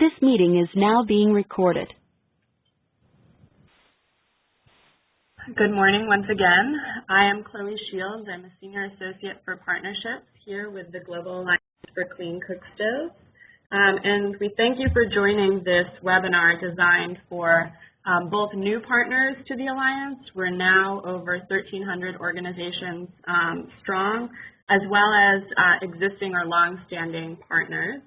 This meeting is now being recorded. Good morning once again. I am Chloe Shields. I'm a Senior Associate for Partnerships here with the Global Alliance for Clean Cookstoves. And we thank you for joining this webinar designed for both new partners to the Alliance. We're now over 1,300 organizations strong, as well as existing or long-standing partners.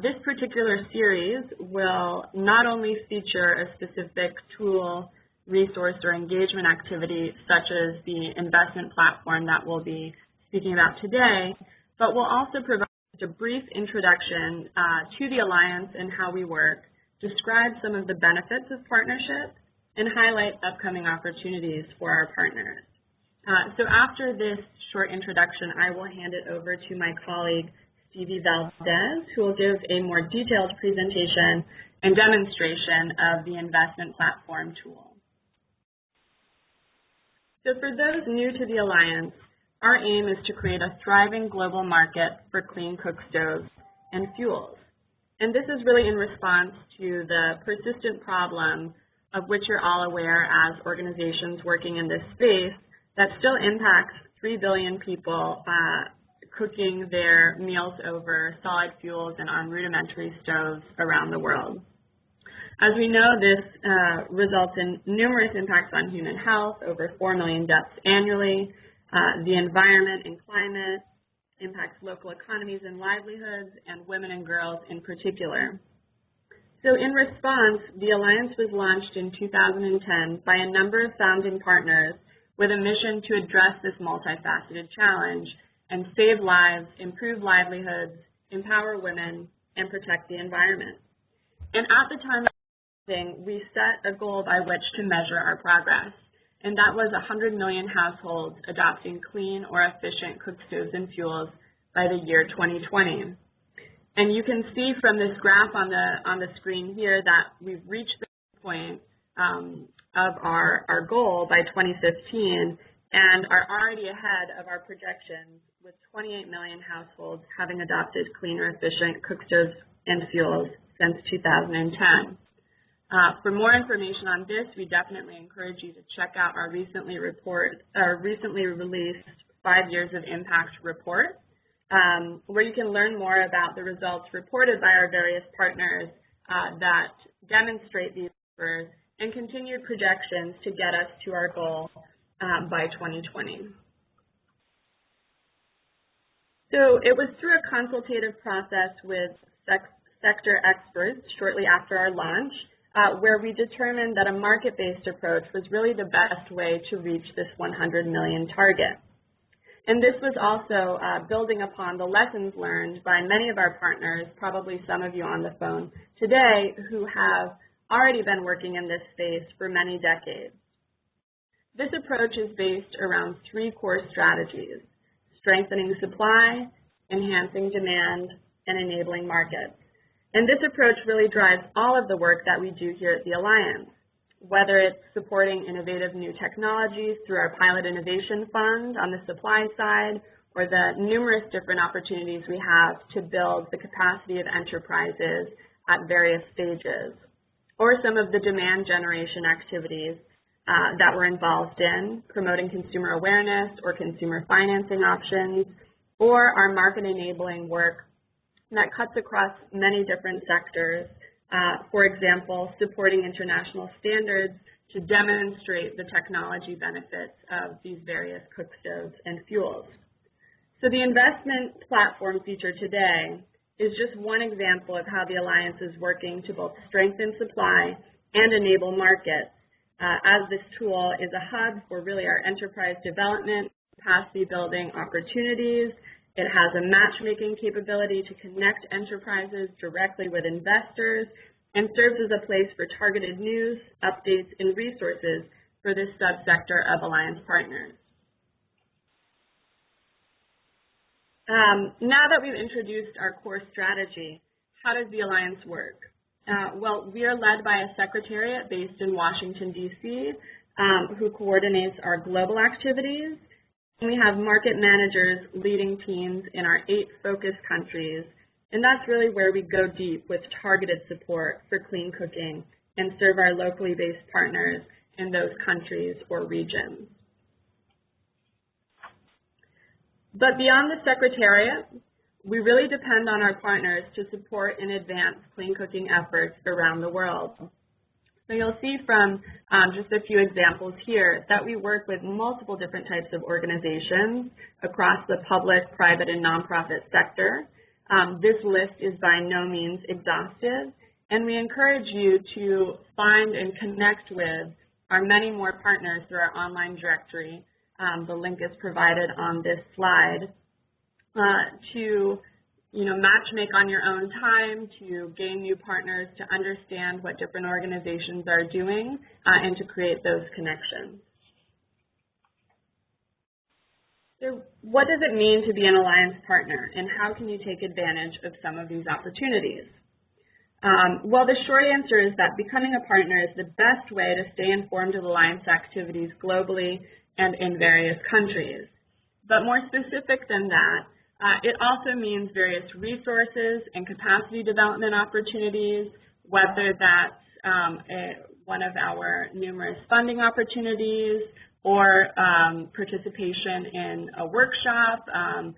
This particular series will not only feature a specific tool, resource, or engagement activity such as the investment platform that we'll be speaking about today, but will also provide a brief introduction to the Alliance and how we work, describe some of the benefits of partnership, and highlight upcoming opportunities for our partners. So after this short introduction, I will hand it over to my colleague, Stevie Valdez, who will give a more detailed presentation and demonstration of the investment platform tool. So for those new to the Alliance, our aim is to create a thriving global market for clean cookstoves and fuels. And this is really in response to the persistent problem of which you're all aware as organizations working in this space that still impacts 3 billion people cooking their meals over solid fuels and on rudimentary stoves around the world. As we know, this results in numerous impacts on human health, over 4 million deaths annually, the environment and climate, impacts local economies and livelihoods, and women and girls in particular. So in response, the Alliance was launched in 2010 by a number of founding partners with a mission to address this multifaceted challenge and save lives, improve livelihoods, empower women, and protect the environment. And at the time of launching, we set a goal by which to measure our progress, and that was 100 million households adopting clean or efficient cookstoves and fuels by the year 2020. And you can see from this graph on the screen here that we've reached the point of our goal by 2015 and are already ahead of our projections with 28 million households having adopted clean or efficient cookstoves and fuels since 2010. For more information on this, we definitely encourage you to check out our recently released 5 years of impact report, where you can learn more about the results reported by our various partners that demonstrate these numbers and continued projections to get us to our goal by 2020. So it was through a consultative process with sector experts shortly after our launch where we determined that a market-based approach was really the best way to reach this 100 million target. And this was also building upon the lessons learned by many of our partners, probably some of you on the phone today, who have already been working in this space for many decades. This approach is based around 3 core strategies: strengthening supply, enhancing demand, and enabling markets. And this approach really drives all of the work that we do here at the Alliance, whether it's supporting innovative new technologies through our Pilot Innovation Fund on the supply side, or the numerous different opportunities we have to build the capacity of enterprises at various stages, or some of the demand generation activities that we're involved in, promoting consumer awareness or consumer financing options, or our market enabling work that cuts across many different sectors. For example, supporting international standards to demonstrate the technology benefits of these various cookstoves and fuels. So the investment platform feature today is just one example of how the Alliance is working to both strengthen supply and enable markets, as this tool is a hub for really our enterprise development, capacity building opportunities. It has a matchmaking capability to connect enterprises directly with investors and serves as a place for targeted news, updates, and resources for this subsector of Alliance partners. Now that we've introduced our core strategy, how does the Alliance work? Well, we are led by a secretariat based in Washington, D.C., who coordinates our global activities. And we have market managers leading teams in our 8 focus countries And that's really where we go deep with targeted support for clean cooking and serve our locally based partners in those countries or regions. But beyond the Secretariat, we really depend on our partners to support and advance clean cooking efforts around the world. So you'll see from just a few examples here that we work with multiple different types of organizations across the public, private, and nonprofit sector. This list is by no means exhaustive, and we encourage you to find and connect with our many more partners through our online directory. The link is provided on this slide to matchmake on your own time, to gain new partners, to understand what different organizations are doing, and to create those connections. So what does it mean to be an alliance partner, and how can you take advantage of some of these opportunities? Well, the short answer is that becoming a partner is the best way to stay informed of alliance activities globally and in various countries. But more specific than that, it also means various resources and capacity development opportunities, whether that's one of our numerous funding opportunities or participation in a workshop, an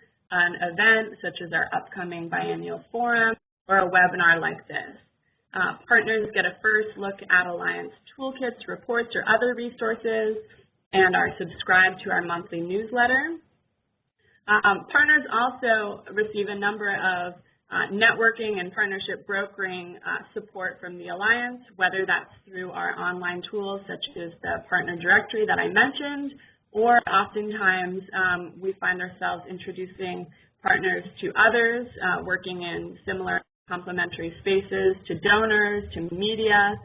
event such as our upcoming biennial forum, or a webinar like this. Partners get a first look at Alliance toolkits, reports, or other resources, and are subscribed to our monthly newsletter. Partners also receive a number of networking and partnership brokering support from the Alliance, whether that's through our online tools such as the partner directory that I mentioned, or oftentimes we find ourselves introducing partners to others, working in similar complementary spaces, to donors, to media,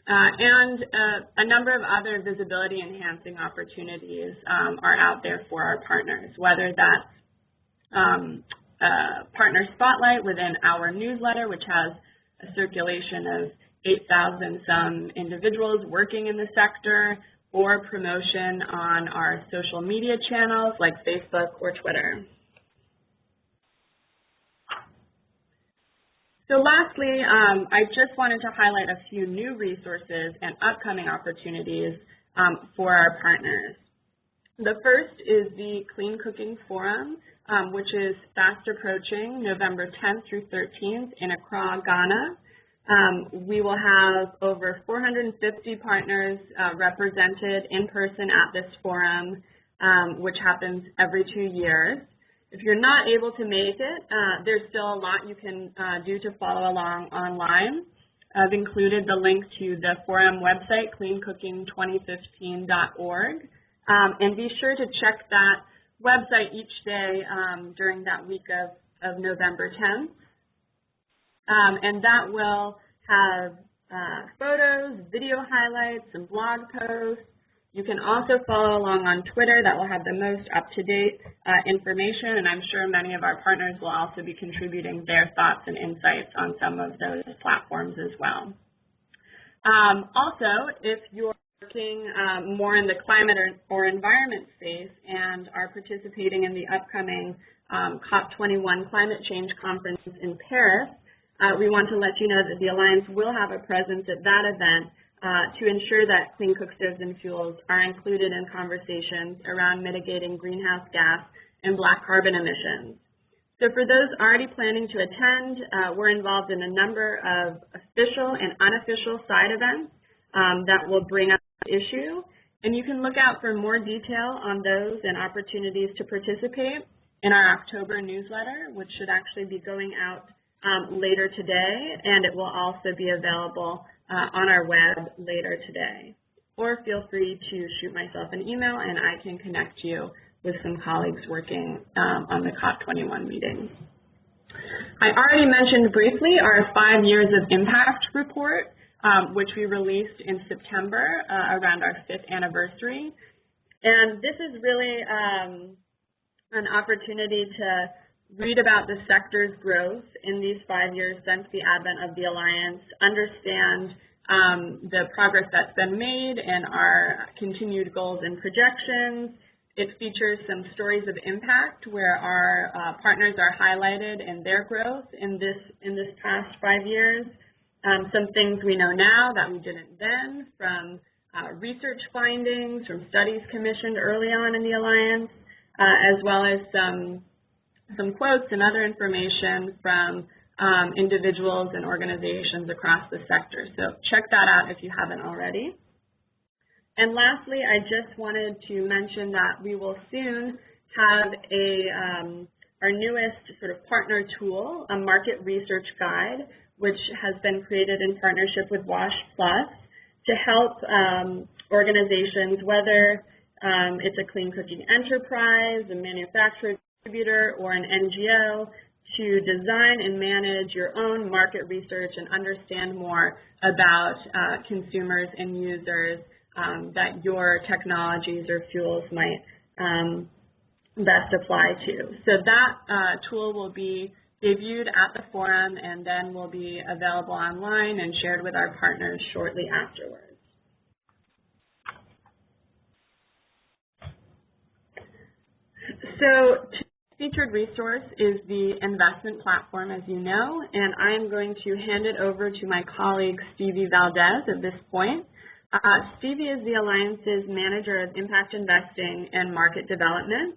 and a number of other visibility enhancing opportunities are out there for our partners, whether that's partner spotlight within our newsletter, which has a circulation of 8,000 some individuals working in the sector, or promotion on our social media channels like Facebook or Twitter. So lastly, I just wanted to highlight a few new resources and upcoming opportunities for our partners. The first is the Clean Cooking Forum, which is fast approaching November 10th through 13th in Accra, Ghana. We will have over 450 partners represented in person at this forum, which happens every 2 years. If you're not able to make it, there's still a lot you can do to follow along online. I've included the link to the forum website, cleancooking2015.org, and be sure to check that website each day during that week of November 10th. And that will have photos, video highlights, and blog posts. You can also follow along on Twitter. That will have the most up-to-date information, and I'm sure many of our partners will also be contributing their thoughts and insights on some of those platforms as well. Also, if you're working more in the climate or environment space and are participating in the upcoming COP21 Climate Change Conference in Paris, we want to let you know that the Alliance will have a presence at that event to ensure that clean cookstoves and fuels are included in conversations around mitigating greenhouse gas and black carbon emissions. So for those already planning to attend, we're involved in a number of official and unofficial side events that will bring up the issue. And you can look out for more detail on those and opportunities to participate in our October newsletter, which should actually be going out later today, and it will also be available on our web later today. Or feel free to shoot myself an email and I can connect you with some colleagues working on the COP21 meeting. I already mentioned briefly our 5 years of impact report, which we released in September around our 5th anniversary. And this is really an opportunity to read about the sector's growth in these 5 years since the advent of the Alliance, understand the progress that's been made and our continued goals and projections, It features some stories of impact where our partners are highlighted in their growth in this past 5 years. Some things we know now that we didn't then, from research findings, from studies commissioned early on in the Alliance, as well as some quotes and other information from individuals and organizations across the sector. So check that out if you haven't already. And lastly, I just wanted to mention that we will soon have our newest sort of partner tool, a market research guide, which has been created in partnership with WASH Plus to help organizations, whether it's a clean cooking enterprise, a manufacturer, distributor, or an NGO, to design and manage your own market research and understand more about consumers and users that your technologies or fuels might best apply to. So that tool will be debuted at the forum and then will be available online and shared with our partners shortly afterwards. So featured resource is the investment platform, as you know, and I'm going to hand it over to my colleague Stevie Valdez at this point. Stevie is the Alliance's Manager of Impact Investing and Market Development,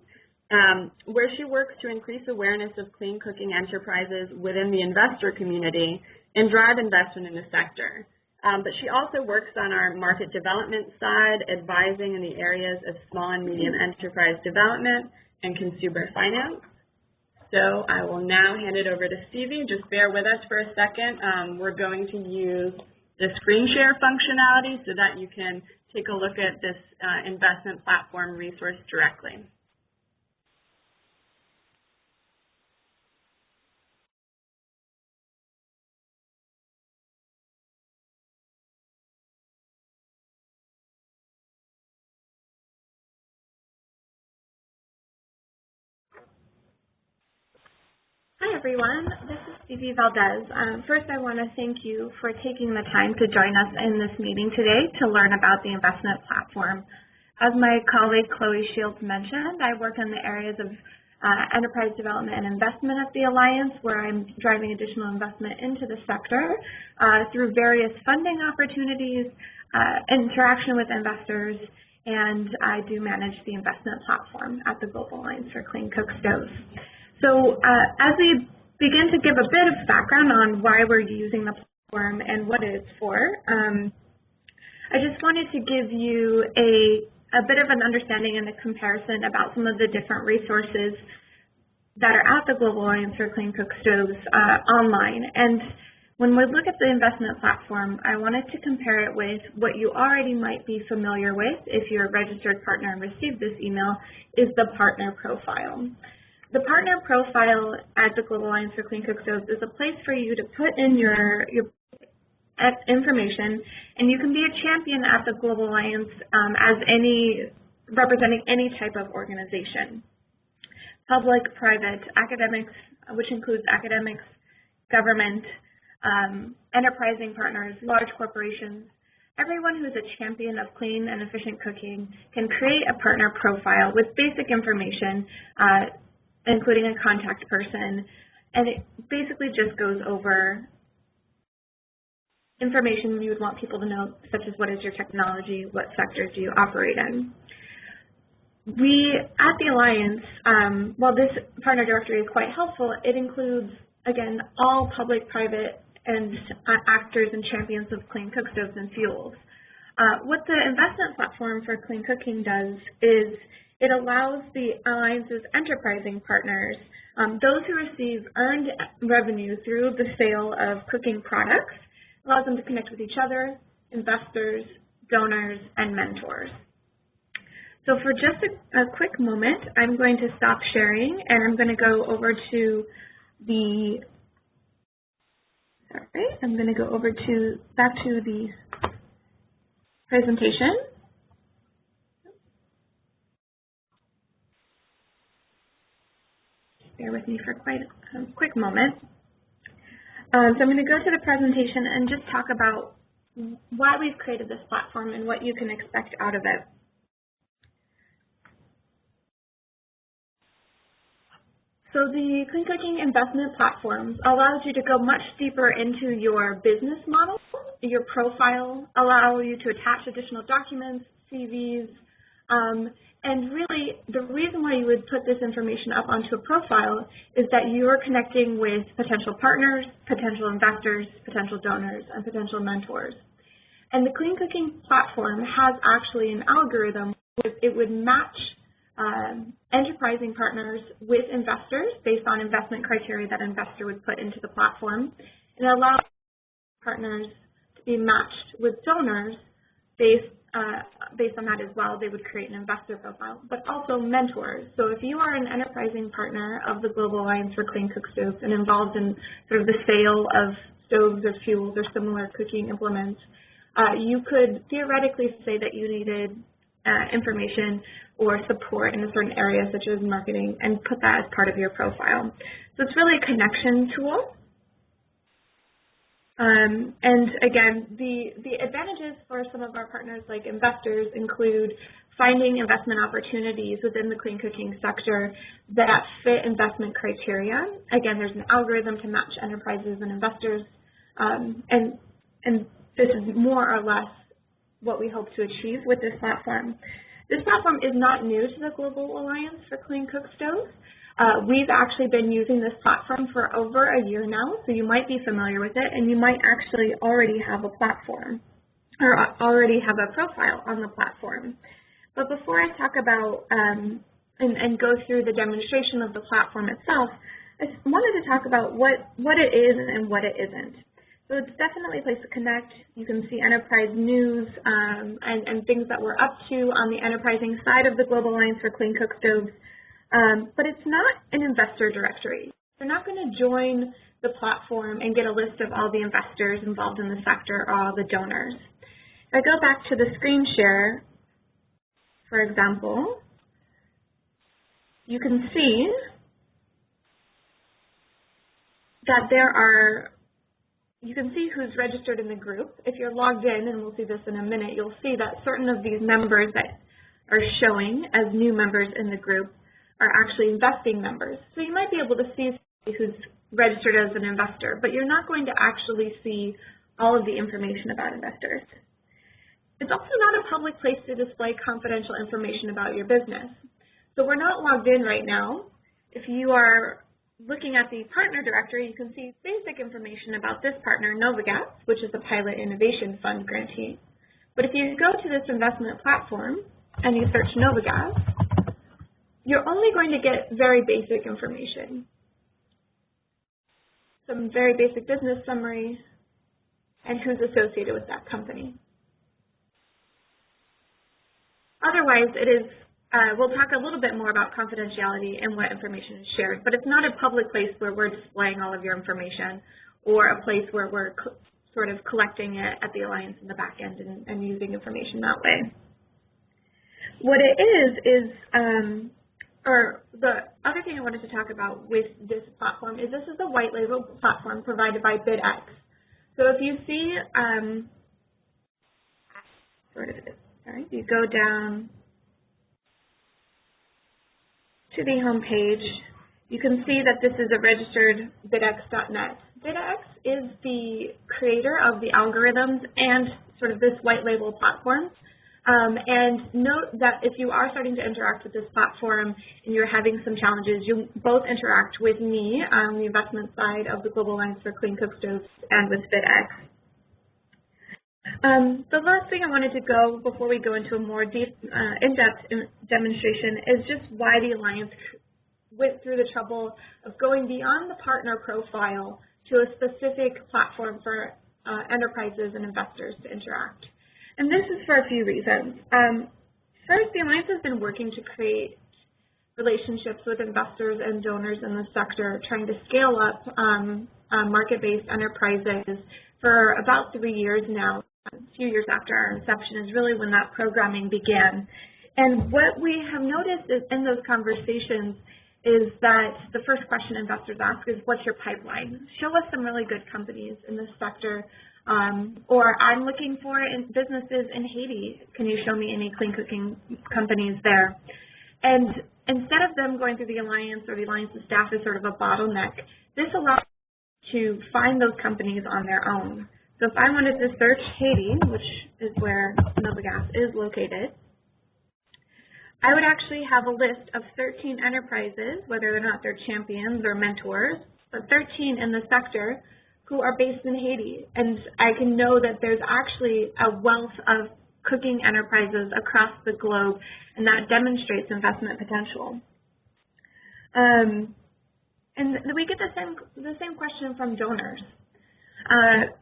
where she works to increase awareness of clean cooking enterprises within the investor community and drive investment in the sector. But she also works on our market development side, advising in the areas of small and medium enterprise development and consumer finance. So I will now hand it over to Stevie. Just bear with us for a second. We're going to use the screen share functionality so that you can take a look at this investment platform resource directly. Hi everyone, this is Stevie Valdez. First I want to thank you for taking the time to join us in this meeting today to learn about the investment platform. As my colleague Chloe Shields mentioned, I work in the areas of enterprise development and investment at the Alliance, where I'm driving additional investment into the sector through various funding opportunities, interaction with investors, and I do manage the investment platform at the Global Alliance for Clean Cookstoves. So as we begin to give a bit of background on why we're using the platform and what it's for, I just wanted to give you a bit of an understanding and a comparison about some of the different resources that are at the Global Alliance for Clean Cookstoves online. And when we look at the investment platform, I wanted to compare it with what you already might be familiar with if you're a registered partner and received this email, is the partner profile. The partner profile at the Global Alliance for Clean Cookstoves is a place for you to put in your information, and you can be a champion at the Global Alliance representing any type of organization. Public, private, academics, which includes academics, government, enterprising partners, large corporations. Everyone who's a champion of clean and efficient cooking can create a partner profile with basic information, including a contact person, and it basically just goes over information you would want people to know, such as what is your technology, what sectors do you operate in. We, at the Alliance, while this partner directory is quite helpful, it includes, again, all public, private, and actors and champions of clean cookstoves and fuels. What the investment platform for clean cooking does is it allows the Alliance's enterprising partners, those who receive earned revenue through the sale of cooking products, allows them to connect with each other, investors, donors, and mentors. So for just a quick moment, I'm going to stop sharing, and I'm going to go over to the, back to the presentation. Bear with me for quite a quick moment. So I'm going to go to the presentation and just talk about why we've created this platform and what you can expect out of it. So the Clean Cooking investment platforms allows you to go much deeper into your business model, your profile, allow you to attach additional documents, CVs, and really the reason why you would put this information up onto a profile is that you're connecting with potential partners, potential investors, potential donors, and potential mentors. And the Clean Cooking platform has actually an algorithm where it would match enterprising partners with investors based on investment criteria that an investor would put into the platform, and allow partners to be matched with donors based on that as well. They would create an investor profile, but also mentors. So if you are an enterprising partner of the Global Alliance for Clean Cookstoves and involved in sort of the sale of stoves or fuels or similar cooking implements, you could theoretically say that you needed information or support in a certain area such as marketing and put that as part of your profile. So it's really a connection tool. And again, the advantages for some of our partners like investors include finding investment opportunities within the clean cooking sector that fit investment criteria. Again, there's an algorithm to match enterprises and investors, and this is more or less what we hope to achieve with this platform. This platform is not new to the Global Alliance for Clean Cookstoves. We've actually been using this platform for over a year now, so you might be familiar with it, and you might actually already have a platform or already have a profile on the platform. But before I talk about and go through the demonstration of the platform itself, I wanted to talk about what it is and what it isn't. So it's definitely a place to connect. You can see enterprise news and things that we're up to on the enterprising side of the Global Alliance for Clean Cookstoves. But it's not an investor directory. You're not going to join the platform and get a list of all the investors involved in the sector or all the donors. If I go back to the screen share, for example, you can see that you can see who's registered in the group. If you're logged in, and we'll see this in a minute, you'll see that certain of these members that are showing as new members in the group are actually investing members. So you might be able to see who's registered as an investor, but you're not going to actually see all of the information about investors. It's also not a public place to display confidential information about your business. So we're not logged in right now. If you are looking at the partner directory, you can see basic information about this partner, Novagas, which is a Pilot Innovation Fund grantee. But if you go to this investment platform and you search Novagas, you're only going to get very basic information. Some very basic business summary and who's associated with that company. Otherwise, it is we'll talk a little bit more about confidentiality and what information is shared, but it's not a public place where we're displaying all of your information or a place where we're sort of collecting it at the Alliance in the back end and using information that way. What it is or the other thing I wanted to talk about with this platform is this is a white label platform provided by BidX. So if you see, you go down to the home page, you can see that this is a registered bidx.net. BidX is the creator of the algorithms and sort of this white label platform. And note that if you are starting to interact with this platform and you're having some challenges, you both interact with me on the investment side of the Global Alliance for Clean Cookstoves and with BidX. The last thing I wanted to go before we go into a more deep, in-depth demonstration is just why the Alliance went through the trouble of going beyond the partner profile to a specific platform for enterprises and investors to interact. And this is for a few reasons. First, the Alliance has been working to create relationships with investors and donors in the sector, trying to scale up market-based enterprises for about 3 years now. A few years after our inception is really when that programming began. And what we have noticed is in those conversations is that the first question investors ask is, what's your pipeline? Show us some really good companies in this sector. Or I'm looking for businesses in Haiti. Can you show me any clean cooking companies there? And instead of them going through the Alliance or the Alliance's staff as sort of a bottleneck, this allows to find those companies on their own. So if I wanted to search Haiti, which is where Novagas is located, I would actually have a list of 13 enterprises, whether or not they're champions or mentors, but 13 in the sector who are based in Haiti. And I can know that there's actually a wealth of cooking enterprises across the globe, and that demonstrates investment potential. And we get the same question from donors.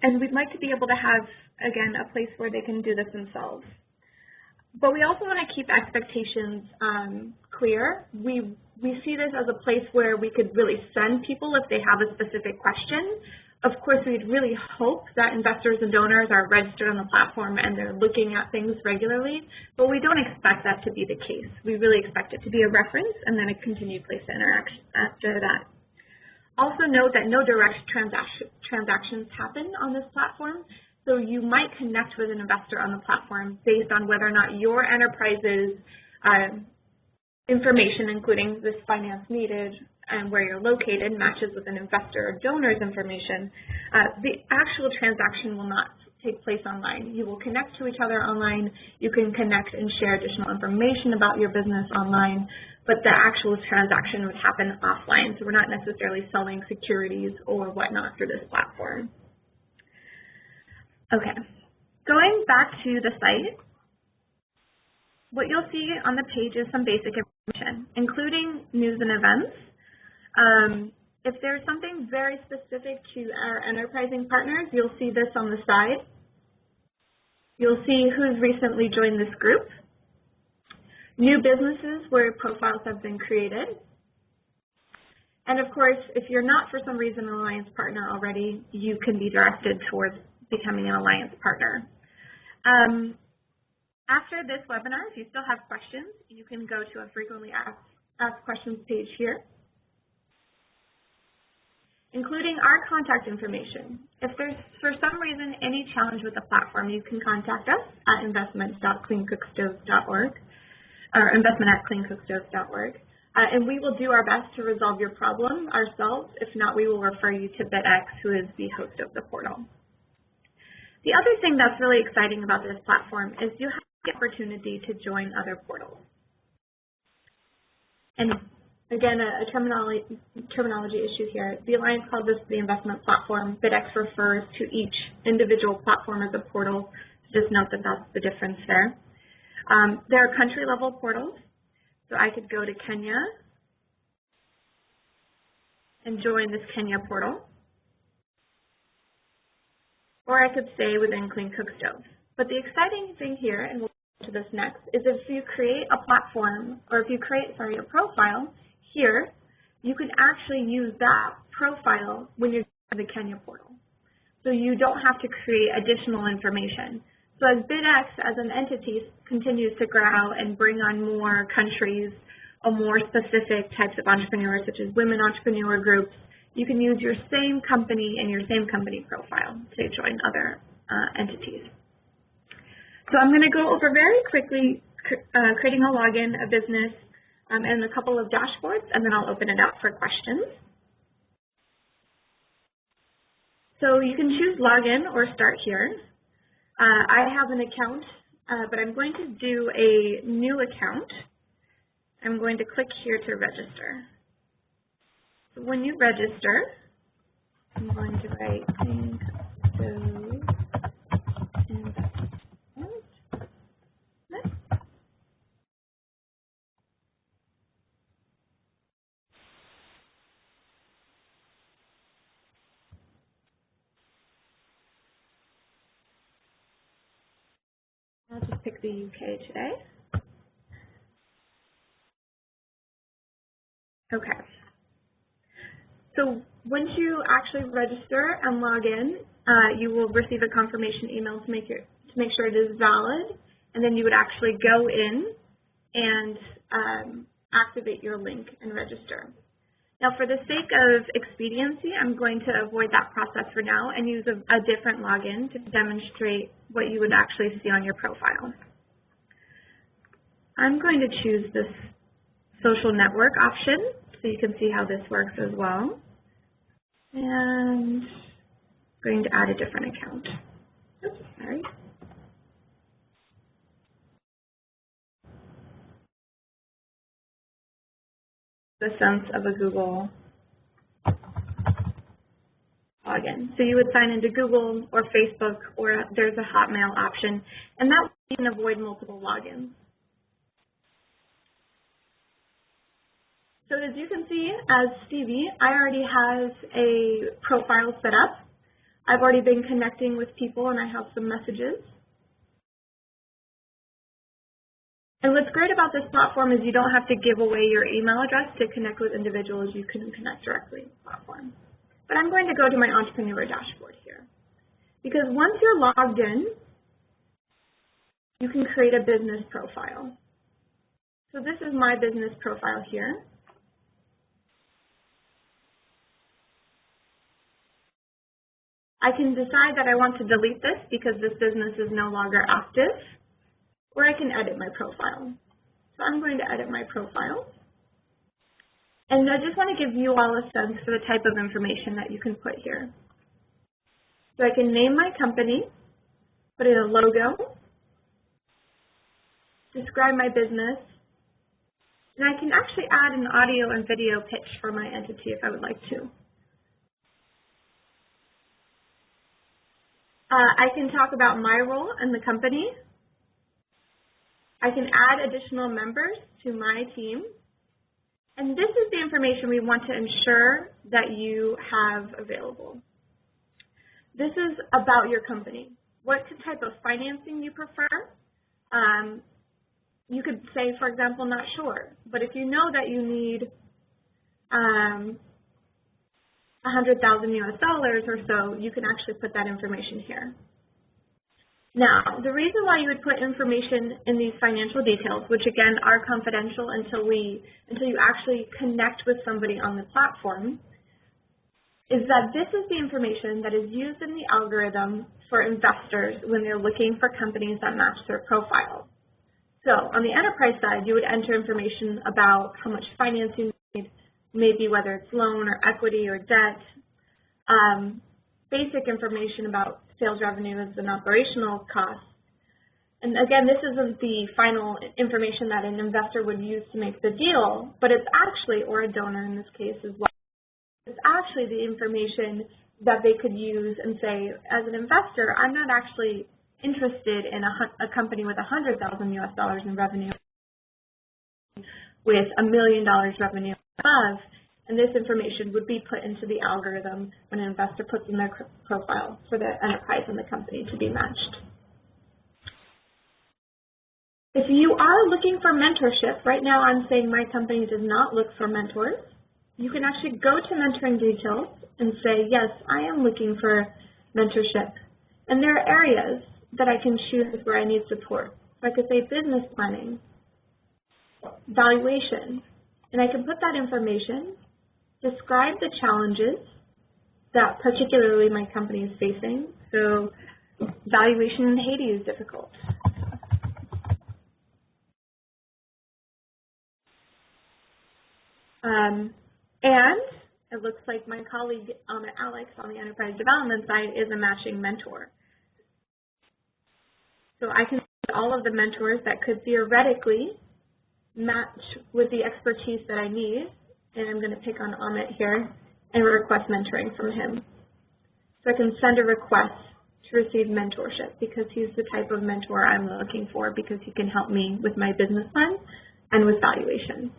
And we'd like to be able to have, again, a place where they can do this themselves. But we also want to keep expectations clear. We see this as a place where we could really send people if they have a specific question. Of course, we'd really hope that investors and donors are registered on the platform and they're looking at things regularly, but we don't expect that to be the case. We really expect it to be a reference and then a continued place to interact after that. Also note that no direct transactions happen on this platform, so you might connect with an investor on the platform based on whether or not your enterprise's information, including this finance needed and where you're located, matches with an investor or donor's information. The actual transaction will not take place online. You will connect to each other online. You can connect and share additional information about your business online, but the actual transaction would happen offline. So we're not necessarily selling securities or whatnot through this platform. Okay, going back to the site, what you'll see on the page is some basic information, including news and events. If there's something very specific to our enterprising partners, you'll see this on the side. You'll see who's recently joined this group, new businesses where profiles have been created, and of course, if you're not for some reason an Alliance partner already, you can be directed towards becoming an Alliance partner. After this webinar, if you still have questions, you can go to a frequently asked questions page here, including our contact information. If there's, for some reason, any challenge with the platform, you can contact us at investments.cleoncookstoves.org or investment@cleoncookstoves.org, and we will do our best to resolve your problem ourselves. If not, we will refer you to BitX, who is the host of the portal. The other thing that's really exciting about this platform is you have the opportunity to join other portals. And again, a terminology issue here. The Alliance calls this the investment platform. BitX refers to each individual platform as a portal. Just note that that's the difference there. There are country-level portals. So I could go to Kenya and join this Kenya portal. Or I could stay within Cleon Cookstoves. But the exciting thing here, and we'll get to this next, is if you create a platform, or if you create, a profile here, you can actually use that profile when you're in the Kenya portal. So you don't have to create additional information. So as BitX, as an entity, continues to grow and bring on more countries or more specific types of entrepreneurs, such as women entrepreneur groups, you can use your same company and your same company profile to join other entities. So I'm going to go over very quickly creating a login, a business, and a couple of dashboards, and then I'll open it up for questions. So you can choose login or start here. I have an account, but I'm going to do a new account. I'm going to click here to register. So when you register, I'm going to write Cleon Cookstoves investment. I'll just pick the UK today. Okay. So once you actually register and log in, you will receive a confirmation email to make sure it is valid, and then you would actually go in and activate your link and register. Now, for the sake of expediency, I'm going to avoid that process for now and use a different login to demonstrate what you would actually see on your profile. I'm going to choose this social network option, so you can see how this works as well. And I'm going to add a different account. Oops, sorry. The sense of a Google login. So you would sign into Google or Facebook, or there's a Hotmail option, and that way you can avoid multiple logins. So as you can see, as Stevie, I already have a profile set up. I've already been connecting with people, and I have some messages. And what's great about this platform is you don't have to give away your email address to connect with individuals. You can connect directly with the platform. But I'm going to go to my entrepreneur dashboard here. Because once you're logged in, you can create a business profile. So this is my business profile here. I can decide that I want to delete this because this business is no longer active, or I can edit my profile. So I'm going to edit my profile. And I just want to give you all a sense for the type of information that you can put here. So I can name my company, put in a logo, describe my business, and I can actually add an audio and video pitch for my entity if I would like to. I can talk about my role in the company. I can add additional members to my team. And this is the information we want to ensure that you have available. This is about your company. What type of financing you prefer. You could say, for example, not sure. But if you know that you need $100,000 US dollars or so, you can actually put that information here. Now, the reason why you would put information in these financial details, which again are confidential until you actually connect with somebody on the platform, is that this is the information that is used in the algorithm for investors when they're looking for companies that match their profile. So on the enterprise side, you would enter information about how much financing you need, maybe whether it's loan or equity or debt, basic information about sales revenues and operational costs. And again, this isn't the final information that an investor would use to make the deal, but it's actually, or a donor in this case as well, it's actually the information that they could use and say, as an investor, I'm not actually interested in a company with $100,000 US dollars in revenue with $1 million revenue above. And this information would be put into the algorithm when an investor puts in their profile for the enterprise and the company to be matched. If you are looking for mentorship, right now I'm saying my company does not look for mentors. You can actually go to mentoring details and say, yes, I am looking for mentorship. And there are areas that I can choose where I need support. So I could say business planning, valuation, and I can put that information, describe the challenges that particularly my company is facing. So valuation in Haiti is difficult. And it looks like my colleague Alex on the enterprise development side is a matching mentor. So I can see all of the mentors that could theoretically match with the expertise that I need. And I'm going to pick on Amit here and request mentoring from him. So I can send a request to receive mentorship because he's the type of mentor I'm looking for because he can help me with my business plan and with valuation.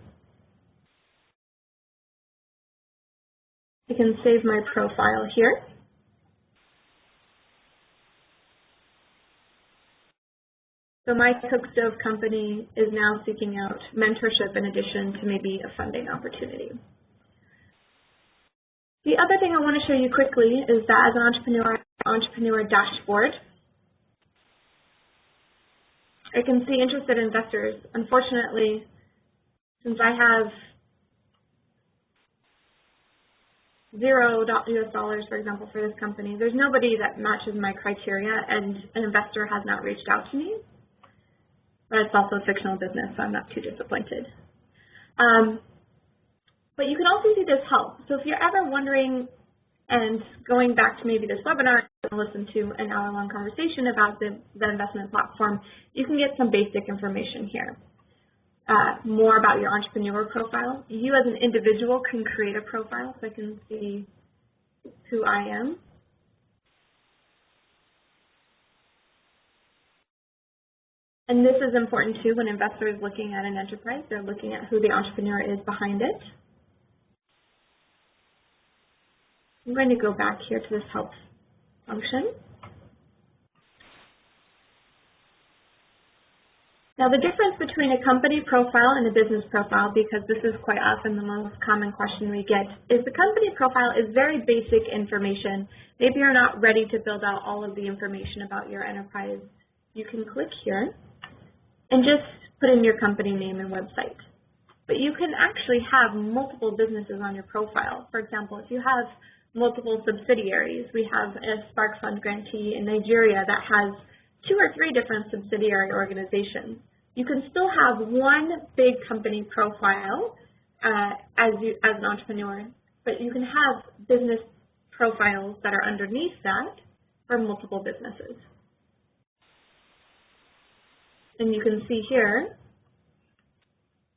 I can save my profile here. So my Cookstove company is now seeking out mentorship in addition to maybe a funding opportunity. The other thing I want to show you quickly is that as an entrepreneur dashboard, I can see interested investors. Unfortunately, since I have $0 US dollars, for example, for this company, there's nobody that matches my criteria, and an investor has not reached out to me. But it's also a fictional business, so I'm not too disappointed. But you can also see this help. So if you're ever wondering and going back to maybe this webinar and listen to an hour-long conversation about the investment platform, you can get some basic information here. More about your entrepreneur profile. You as an individual can create a profile, so I can see who I am. And this is important too when investors looking at an enterprise. They're looking at who the entrepreneur is behind it. I'm going to go back here to this help function. Now the difference between a company profile and a business profile, because this is quite often the most common question we get, is the company profile is very basic information. Maybe you're not ready to build out all of the information about your enterprise. You can click here and just put in your company name and website. But you can actually have multiple businesses on your profile. For example, if you have multiple subsidiaries, we have a Spark Fund grantee in Nigeria that has 2 or 3 different subsidiary organizations. You can still have one big company profile as an entrepreneur, but you can have business profiles that are underneath that for multiple businesses. And you can see here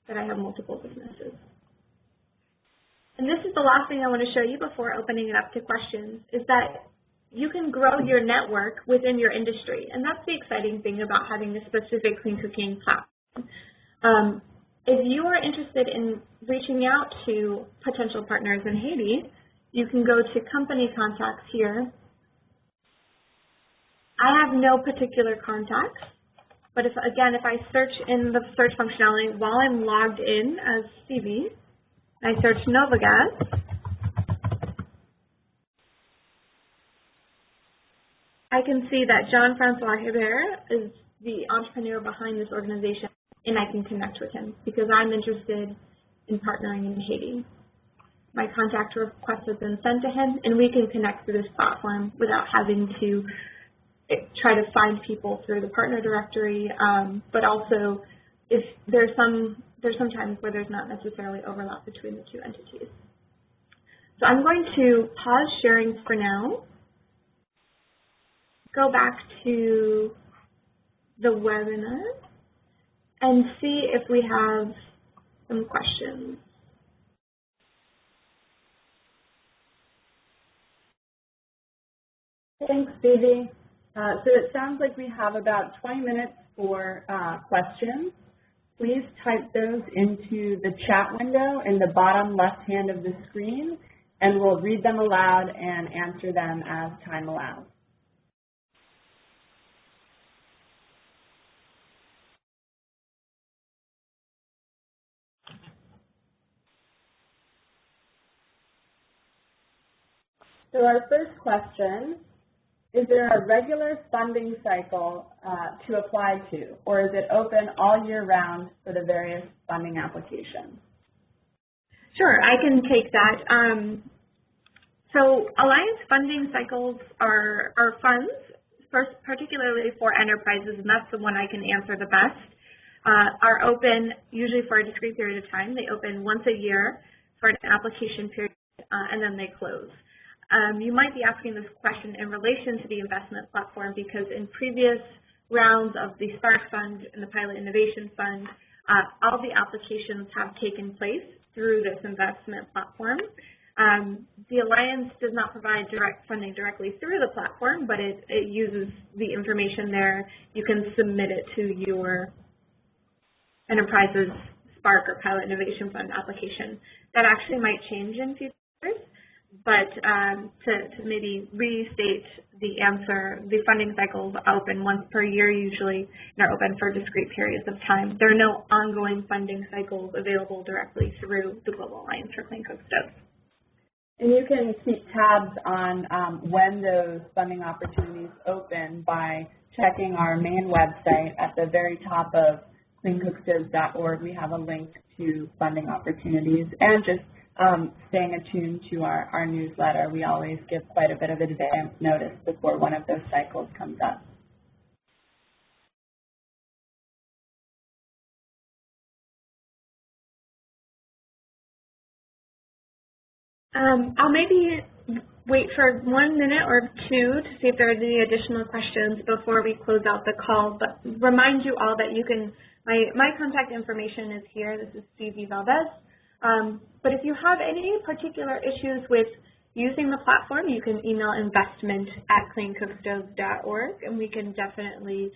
that I have multiple businesses. And this is the last thing I want to show you before opening it up to questions, is that you can grow your network within your industry. And that's the exciting thing about having a specific clean cooking platform. If you are interested in reaching out to potential partners in Haiti, you can go to company contacts here. I have no particular contacts, but if I search in the search functionality while I'm logged in as Stevie, I search Novagas, I can see that Jean-Francois Hebert is the entrepreneur behind this organization, and I can connect with him because I'm interested in partnering in Haiti. My contact request has been sent to him, and we can connect through this platform without having to try to find people through the partner directory, but also if there's some times where there's not necessarily overlap between the 2 entities. So I'm going to pause sharing for now, go back to the webinar, and see if we have some questions. Thanks, Stevie. So it sounds like we have about 20 minutes for questions. Please type those into the chat window in the bottom left hand of the screen, and we'll read them aloud and answer them as time allows. So our first question, is there a regular funding cycle to apply to, or is it open all year round for the various funding applications? Sure, I can take that. So Alliance funding cycles are funds, particularly for enterprises, and that's the one I can answer the best, are open usually for a discrete period of time. They open once a year for an application period, and then they close. You might be asking this question in relation to the investment platform because in previous rounds of the Spark Fund and the Pilot Innovation Fund, all the applications have taken place through this investment platform. The Alliance does not provide direct funding directly through the platform, but it uses the information there. You can submit it to your enterprise's Spark or Pilot Innovation Fund application. That actually might change in future years. But to maybe restate the answer, the funding cycles are open once per year usually, and are open for discrete periods of time. There are no ongoing funding cycles available directly through the Global Alliance for Clean Cookstoves. And you can keep tabs on when those funding opportunities open by checking our main website. At the very top of cleancookstoves.org, we have a link to funding opportunities, and just staying attuned to our newsletter. We always give quite a bit of advance notice before one of those cycles comes up. I'll maybe wait for 1 minute or two to see if there are any additional questions before we close out the call, but remind you all that you can, my contact information is here. This is Stevie Valdez. But if you have any particular issues with using the platform, you can email investment@cleoncookstoves.org, and we can definitely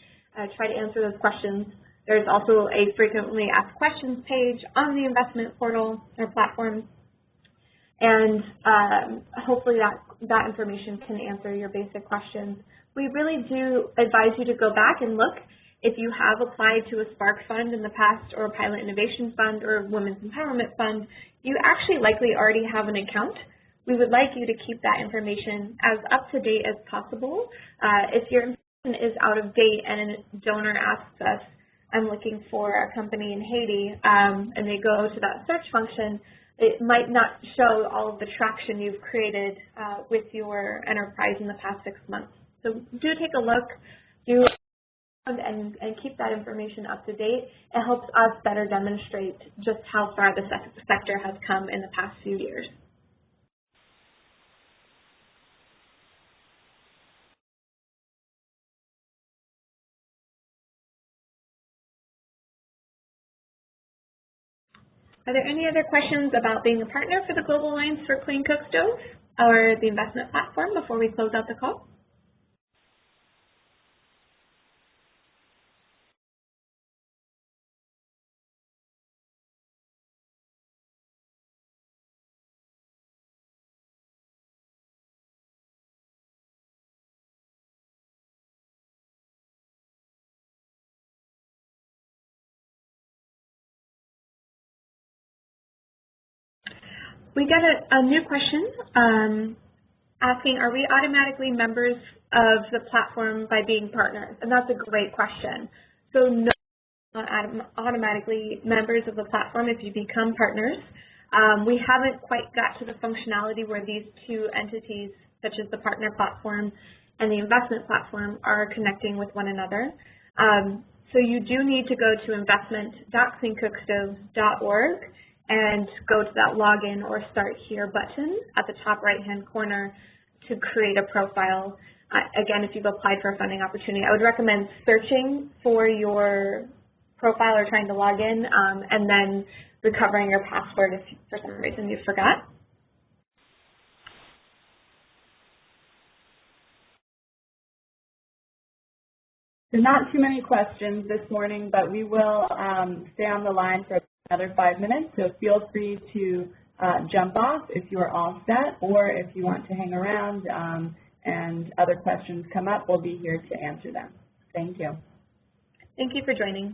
try to answer those questions. There's also a frequently asked questions page on the investment portal or platform, and hopefully that information can answer your basic questions. We really do advise you to go back and look. If you have applied to a Spark Fund in the past, or a Pilot Innovation Fund, or a Women's Empowerment Fund, you actually likely already have an account. We would like you to keep that information as up to date as possible. If your information is out of date and a donor asks us, I'm looking for a company in Haiti, and they go to that search function, it might not show all of the traction you've created with your enterprise in the past 6 months. So do take a look, and keep that information up to date. It helps us better demonstrate just how far the sector has come in the past few years. Are there any other questions about being a partner for the Global Alliance for Clean Cookstoves or the investment platform before we close out the call? We got a new question asking, are we automatically members of the platform by being partners? And that's a great question. So no, not automatically members of the platform if you become partners. We haven't quite got to the functionality where these two entities, such as the partner platform and the investment platform, are connecting with one another. So you do need to go to investment.cleoncookstoves.org and go to that login or start here button at the top right-hand corner to create a profile. Again, if you've applied for a funding opportunity, I would recommend searching for your profile or trying to log in, and then recovering your password if for some reason you forgot. There's not too many questions this morning, but we will stay on the line for another 5 minutes, so feel free to jump off if you are all set, or if you want to hang around and other questions come up, we'll be here to answer them. Thank you. Thank you for joining.